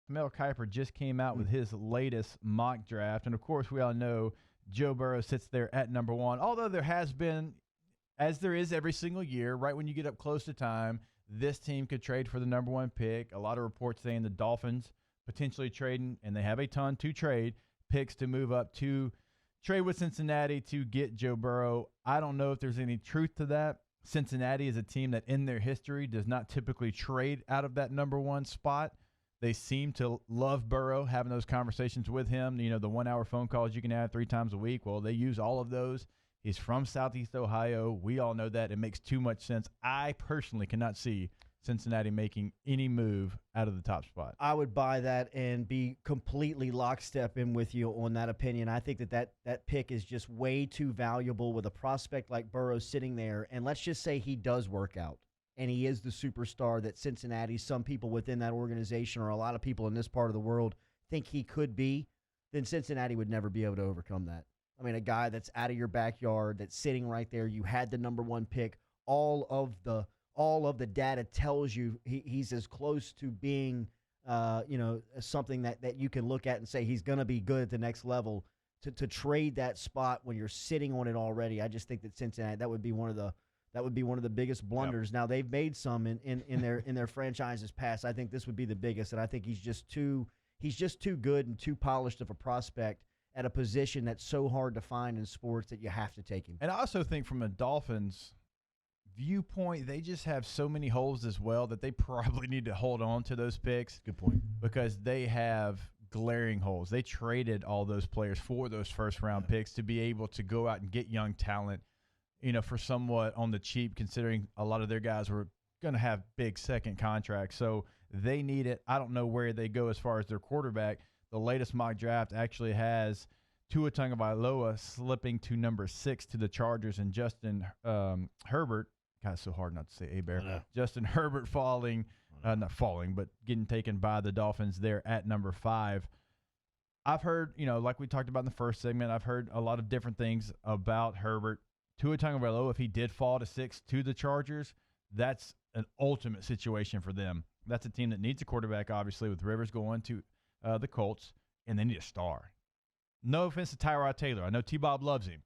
Mel Kiper just came out with his latest mock draft. And, of course, we all know Joe Burrow sits there at number 1, although there has been, as there is every single year, right when you get up close to time, this team could trade for the number 1 pick. A lot of reports saying the Dolphins potentially trading, and they have a ton to trade, picks to move up to trade with Cincinnati to get Joe Burrow. I don't know if there's any truth to that. Cincinnati is a team that in their history does not typically trade out of that number 1 spot. They seem to love Burrow, having those conversations with him. You know, the 1-hour phone calls you can have 3 times a week. Well, they use all of those. He's from Southeast Ohio. We all know that. It makes too much sense. I personally cannot see Cincinnati making any move out of the top spot. I would buy that and be completely lockstep in with you on that opinion. I think that pick is just way too valuable with a prospect like Burrow sitting there. And let's just say he does work out and he is the superstar that Cincinnati, some people within that organization or a lot of people in this part of the world think he could be, then Cincinnati would never be able to overcome that. I mean, a guy that's out of your backyard, that's sitting right there. You had the number 1 pick. All of the data tells you he's as close to being, something that you can look at and say he's going to be good at the next level. To trade that spot when you're sitting on it already, I just think that Cincinnati, that would be one of the biggest blunders. Yep. Now they've made some in their franchises past. I think this would be the biggest, and I think he's just too good and too polished of a prospect at a position that's so hard to find in sports that you have to take him. And I also think from a Dolphins viewpoint, they just have so many holes as well that they probably need to hold on to those picks. Good point. Because they have glaring holes. They traded all those players for those first-round picks to be able to go out and get young talent, for somewhat on the cheap, considering a lot of their guys were going to have big second contracts. So they need it. I don't know where they go as far as their quarterback. The latest mock draft actually has Tua Tagovailoa slipping to number 6 to the Chargers, and Justin Herbert. God, it's so hard not to say A-Bear. Justin Herbert not falling, but getting taken by the Dolphins there at number 5. I've heard, like we talked about in the first segment, I've heard a lot of different things about Herbert. Tua Tagovailoa, if he did fall to 6 to the Chargers, that's an ultimate situation for them. That's a team that needs a quarterback, obviously, with Rivers going to the Colts, and they need a star. No offense to Tyrod Taylor. I know T-Bob loves him.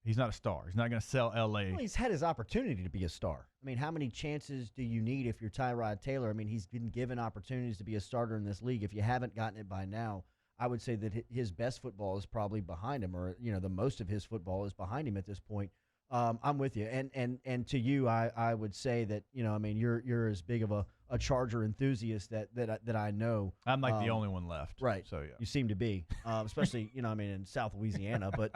He's not a star. He's not going to sell L.A. Well, he's had his opportunity to be a star. I mean, how many chances do you need if you're Tyrod Taylor? I mean, he's been given opportunities to be a starter in this league. If you haven't gotten it by now, I would say that his best football is probably behind him, or the most of his football is behind him at this point. I'm with you, and to you, I would say that you're as big of a Charger enthusiast that I know. I'm like the only one left, right? So yeah, you seem to be, especially in South Louisiana. But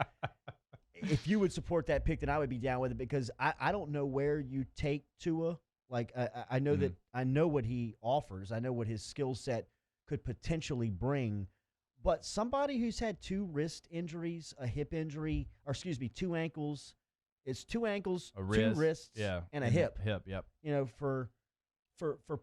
if you would support that pick, then I would be down with it, because I don't know where you take Tua. Like I know that I know what he offers. I know what his skill set could potentially bring. But somebody who's had 2 wrist injuries, a hip injury, 2 ankles. It's 2 ankles, 2 wrists, and a hip. Yep. For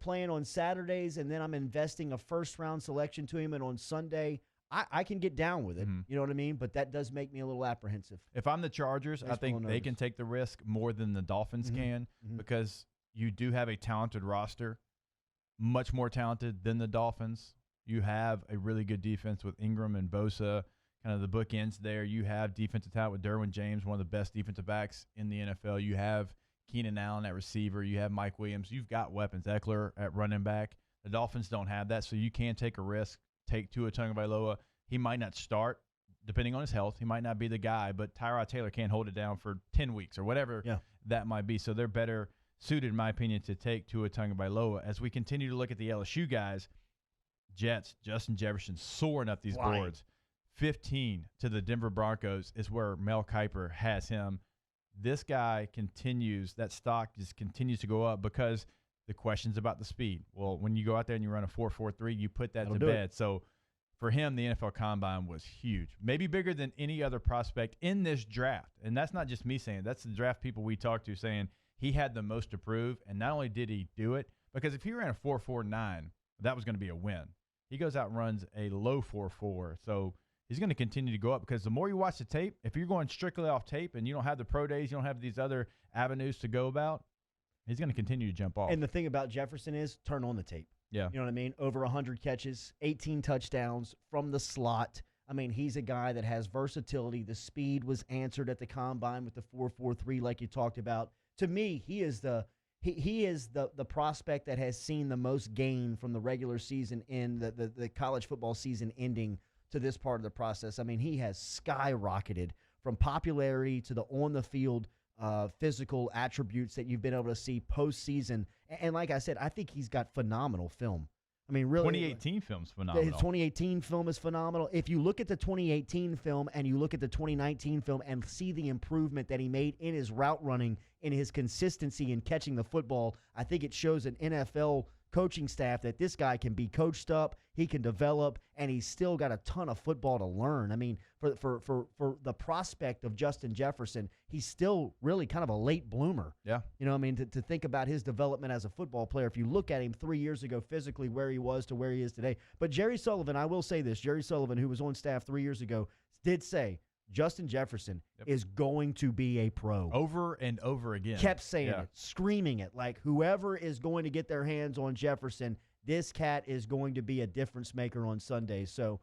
playing on Saturdays, and then I'm investing a first-round selection to him, and on Sunday, I can get down with it. Mm-hmm. You know what I mean? But that does make me a little apprehensive. If I'm the Chargers, I think they can take the risk more than the Dolphins can, because you do have a talented roster, much more talented than the Dolphins. You have a really good defense with Ingram and Bosa. Kind of the bookends there. You have defensive talent with Derwin James, one of the best defensive backs in the NFL. You have Keenan Allen at receiver. You have Mike Williams. You've got weapons. Eckler at running back. The Dolphins don't have that, so you can take a risk. Take Tua Tagovailoa. He might not start, depending on his health. He might not be the guy, but Tyrod Taylor can't hold it down for 10 weeks or whatever that might be. So they're better suited, in my opinion, to take Tua Tagovailoa. As we continue to look at the LSU guys, Jets, Justin Jefferson soaring up these boards. 15 to the Denver Broncos is where Mel Kiper has him. This guy continues, that stock just continues to go up because the question's about the speed. Well, when you go out there and you run a 4.43, you put that to bed. So for him, the NFL Combine was huge, maybe bigger than any other prospect in this draft. And that's not just me saying, that's the draft people we talked to saying he had the most to prove. And not only did he do it, because if he ran a 4.49, that was going to be a win. He goes out and runs a low 4.4. So he's going to continue to go up, because the more you watch the tape, if you're going strictly off tape and you don't have the pro days, you don't have these other avenues to go about, he's going to continue to jump off. And the thing about Jefferson is turn on the tape. Yeah. You know what I mean? Over 100 catches, 18 touchdowns from the slot. I mean, he's a guy that has versatility. The speed was answered at the combine with the 4.43 like you talked about. To me, he is the prospect that has seen the most gain from the regular season in the college football season ending to this part of the process. I mean, he has skyrocketed from popularity to the on-the-field physical attributes that you've been able to see postseason. And like I said, I think he's got phenomenal film. I mean, really, 2018 film's phenomenal. His 2018 film is phenomenal. If you look at the 2018 film and you look at the 2019 film and see the improvement that he made in his route running, in his consistency in catching the football, I think it shows an NFL coaching staff that this guy can be coached up, he can develop, and he's still got a ton of football to learn. I mean, for the prospect of Justin Jefferson, he's still really kind of a late bloomer. Yeah. You know what I mean? To think about his development as a football player, if you look at him 3 years ago physically, where he was to where he is today. But Jerry Sullivan, I will say this, Jerry Sullivan, who was on staff 3 years ago, did say Justin Jefferson is going to be a pro. Over and over again. Kept saying it, screaming it. Like, whoever is going to get their hands on Jefferson, this cat is going to be a difference maker on Sundays. So,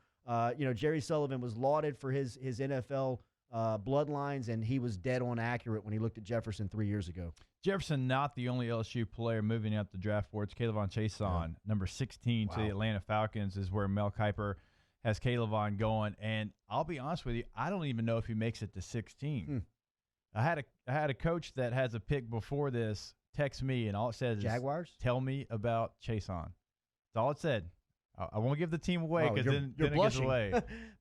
Jerry Sullivan was lauded for his NFL bloodlines, and he was dead on accurate when he looked at Jefferson 3 years ago. Jefferson, not the only LSU player moving up the draft boards. Kayvon Chaisson, number 16 to the Atlanta Falcons, is where Mel Kiper has Kayvon going. And I'll be honest with you, I don't even know if he makes it to 16. I had a coach that has a pick before this text me, and all it says Jaguars? is, tell me about Chaisson. That's all it said. I won't give the team away because then it gets away.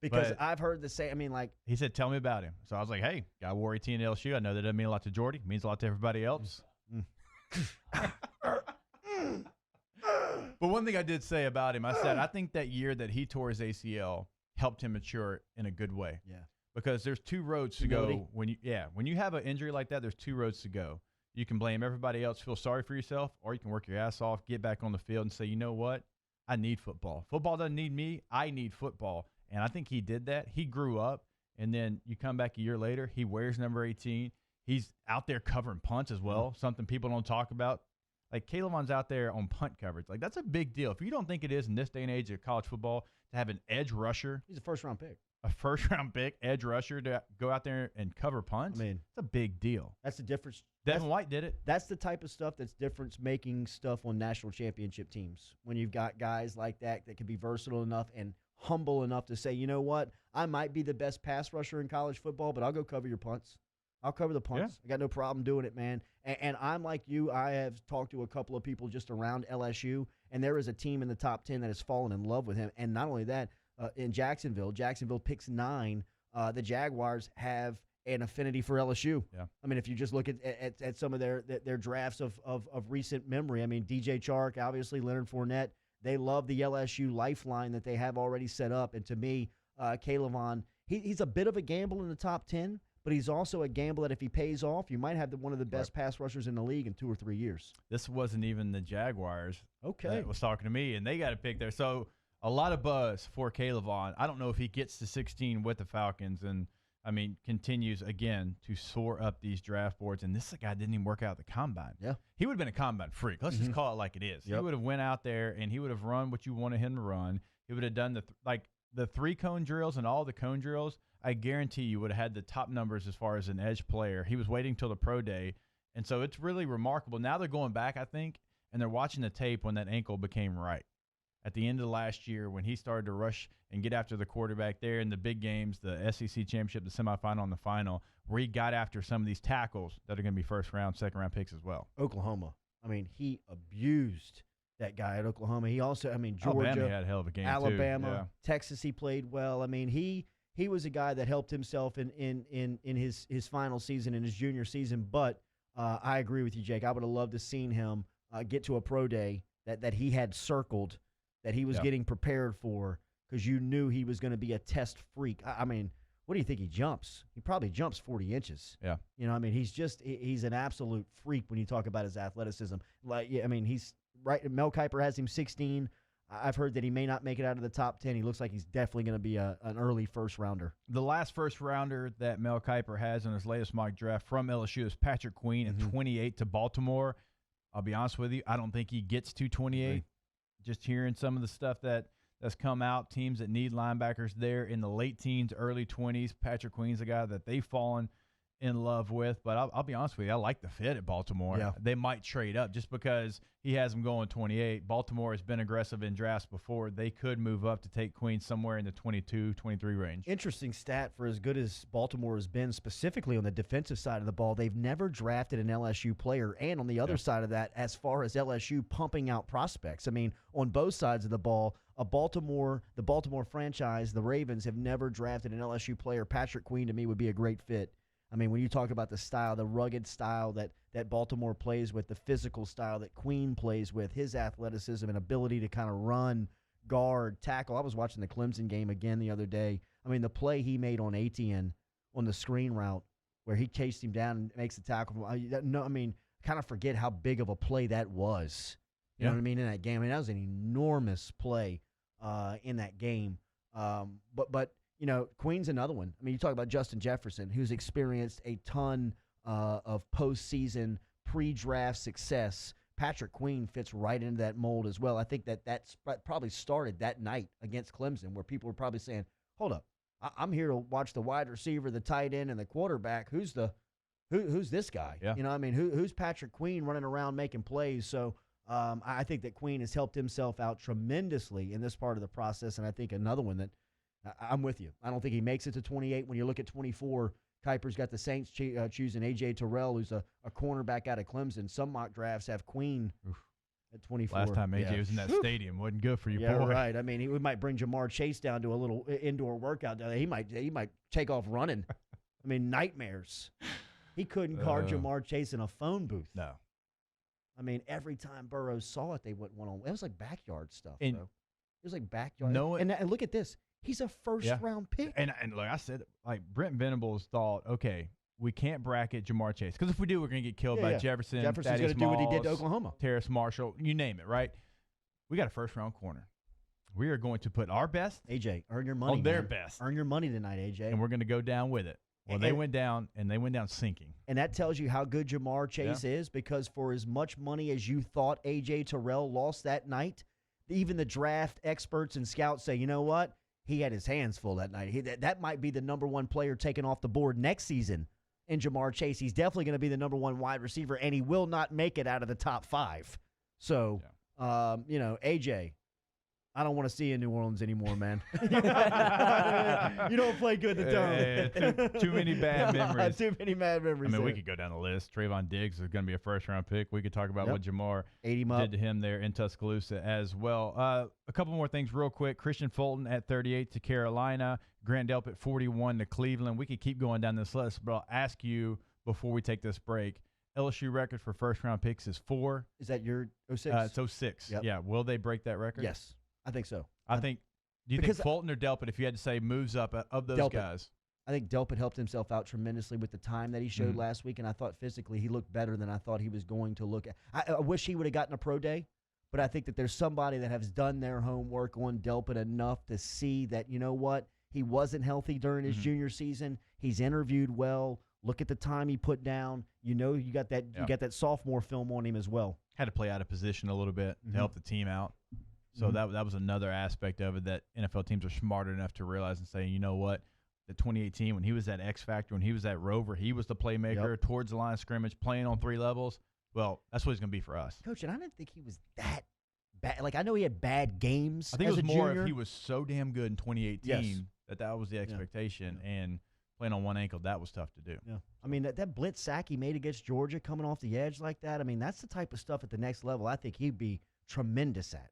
Because I've heard the same. I mean, like, he said, tell me about him. So I was like, hey, got War 18 at LSU. I know that doesn't mean a lot to Jordy. It means a lot to everybody else. But one thing I did say about him, I said, I think that year that he tore his ACL helped him mature in a good way. Yeah. Because there's two roads to go. When you have an injury like that, there's two roads to go. You can blame everybody else, feel sorry for yourself, or you can work your ass off, get back on the field and say, you know what? I need football. Football doesn't need me. I need football. And I think he did that. He grew up, and then you come back a year later, he wears number 18. He's out there covering punts as well, something people don't talk about. Like, Kayvon's out there on punt coverage. Like, that's a big deal. If you don't think it is in this day and age of college football to have an edge rusher. He's a first-round pick. A first-round pick, edge rusher, to go out there and cover punts. I mean, it's a big deal. That's the difference. Devin White did it. That's the type of stuff that's difference-making stuff on national championship teams. When you've got guys like that can be versatile enough and humble enough to say, you know what, I might be the best pass rusher in college football, but I'll go cover your punts. I'll cover the punts. I got no problem doing it, man. And I'm like you. I have talked to a couple of people just around LSU, and there is a team in the top 10 that has fallen in love with him. And not only that, in Jacksonville picks 9. The Jaguars have an affinity for LSU. Yeah. I mean, if you just look at some of their drafts of recent memory, I mean, DJ Chark, obviously Leonard Fournette, they love the LSU lifeline that they have already set up. And to me, Kayvon, he's a bit of a gamble in the top 10, but he's also a gamble that if he pays off, you might have one of the best pass rushers in the league in 2 or 3 years. This wasn't even the Jaguars that was talking to me, and they got a pick there. So a lot of buzz for Kayvon. I don't know if he gets to 16 with the Falcons and, I mean, continues, again, to soar up these draft boards. And this guy didn't even work out at the combine. Yeah. He would have been a combine freak. Let's just call it like it is. Yep. He would have went out there, and he would have run what you wanted him to run. He would have done the 3-cone drills and all the cone drills. I guarantee you would have had the top numbers as far as an edge player. He was waiting till the pro day. And so it's really remarkable. Now they're going back, I think, and they're watching the tape when that ankle became right. At the end of last year, when he started to rush and get after the quarterback there in the big games, the SEC championship, the semifinal, and the final, where he got after some of these tackles that are going to be first-round, second-round picks as well. Oklahoma. I mean, he abused that guy at Oklahoma. He also, I mean, Georgia. Alabama had a hell of a game, Alabama, too. Yeah. Texas, he played well. I mean, he was a guy that helped himself in his final season, in his junior season. But I agree with you, Jake. I would have loved to seen him get to a pro day that he had circled, that he was getting prepared for, because you knew he was going to be a test freak. I mean, what do you think he jumps? He probably jumps 40 inches. Yeah. You know, I mean, he's an absolute freak when you talk about his athleticism. Like, I mean, he's right. Mel Kiper has him 16. I've heard that he may not make it out of the top 10. He looks like he's definitely going to be an early first-rounder. The last first-rounder that Mel Kiper has in his latest mock draft from LSU is Patrick Queen at 28 to Baltimore. I'll be honest with you, I don't think he gets to 28. just hearing some of the stuff that's come out, teams that need linebackers there in the late teens, early 20s. Patrick Queen's a guy that they've fallen in love with. But I'll be honest with you, I like the fit at Baltimore. Yeah. They might trade up just because he has them going 28. Baltimore has been aggressive in drafts before. They could move up to take Queen somewhere in the 22, 23 range. Interesting stat for as good as Baltimore has been, specifically on the defensive side of the ball. They've never drafted an LSU player. And on the other side of that, as far as LSU pumping out prospects, I mean, on both sides of the ball, the Baltimore franchise, the Ravens, have never drafted an LSU player. Patrick Queen, to me, would be a great fit. I mean, when you talk about the style, the rugged style that Baltimore plays with, the physical style that Queen plays with, his athleticism and ability to kind of run, guard, tackle. I was watching the Clemson game again the other day. I mean, the play he made on Etienne on the screen route where he chased him down and makes the tackle. Kind of forget how big of a play that was. You know what I mean, in that game. I mean, that was an enormous play in that game. But you know, Queen's another one. I mean, you talk about Justin Jefferson, who's experienced a ton of postseason pre-draft success. Patrick Queen fits right into that mold as well. I think that's probably started that night against Clemson, where people were probably saying, hold up, I'm here to watch the wide receiver, the tight end, and the quarterback. Who's this guy? Yeah. You know, I mean, who's Patrick Queen running around making plays? So I think that Queen has helped himself out tremendously in this part of the process, and I think another one that I'm with you. I don't think he makes it to 28. When you look at 24, Kiper's got the Saints choosing A.J. Terrell, who's a cornerback out of Clemson. Some mock drafts have Queen at 24. Last time A.J. was in that stadium, wasn't good for you, boy. Right. I mean, we might bring Jamar Chase down to a little indoor workout. He might take off running. I mean, nightmares. He couldn't guard Jamar Chase in a phone booth. No. I mean, every time Burrows saw it, they went one-on-one. It was like backyard stuff, bro. It was like backyard. No, and look at this. He's a first-round pick. And like I said, like Brent Venables thought, okay, we can't bracket Jamar Chase. Because if we do, we're going to get killed by Jefferson. Jefferson's going to do what he did to Oklahoma. Terrace Marshall, you name it, right? We got a first-round corner. We are going to put our best. AJ, earn your money, on their best. Earn your money tonight, AJ. And we're going to go down with it. Well, they went down, and they went down sinking. And that tells you how good Jamar Chase is, because for as much money as you thought A.J. Terrell lost that night, even the draft experts and scouts say, you know what? He had his hands full that night. That might be the number one player taken off the board next season in Jamar Chase. He's definitely going to be the number one wide receiver, and he will not make it out of the top 5. So, you know, AJ, I don't want to see you in New Orleans anymore, man. You don't play good the dome. Too many bad memories. Too many bad memories. I mean, we could go down the list. Trayvon Diggs is going to be a first-round pick. We could talk about what Jamar did to him there in Tuscaloosa as well. A couple more things real quick. Christian Fulton at 38 to Carolina. Grant Delp at 41 to Cleveland. We could keep going down this list, but I'll ask you before we take this break. LSU record for first-round picks is 4. Is that your 06? It's 06. Yep. Yeah. Will they break that record? Yes. I think so. Do you think Fulton or Delpit, if you had to say, moves up of those guys? I think Delpit helped himself out tremendously with the time that he showed last week, and I thought physically he looked better than I thought he was going to look. I wish he would have gotten a pro day, but I think that there's somebody that has done their homework on Delpit enough to see that, you know what, he wasn't healthy during his junior season. He's interviewed well. Look at the time he put down. You know, you got that sophomore film on him as well. Had to play out of position a little bit to help the team out. So that was another aspect of it that NFL teams are smart enough to realize and say, you know what, the 2018, when he was that X factor, when he was that rover, he was the playmaker towards the line of scrimmage, playing on 3 levels. Well, that's what he's going to be for us. Coach, and I didn't think he was that bad. Like, I know he had bad games. I think as it was a more junior. if he was so damn good in 2018 that was the expectation. And playing on one ankle, that was tough to do. Yeah. I mean, that blitz sack he made against Georgia coming off the edge like that, I mean, that's the type of stuff at the next level I think he'd be tremendous at.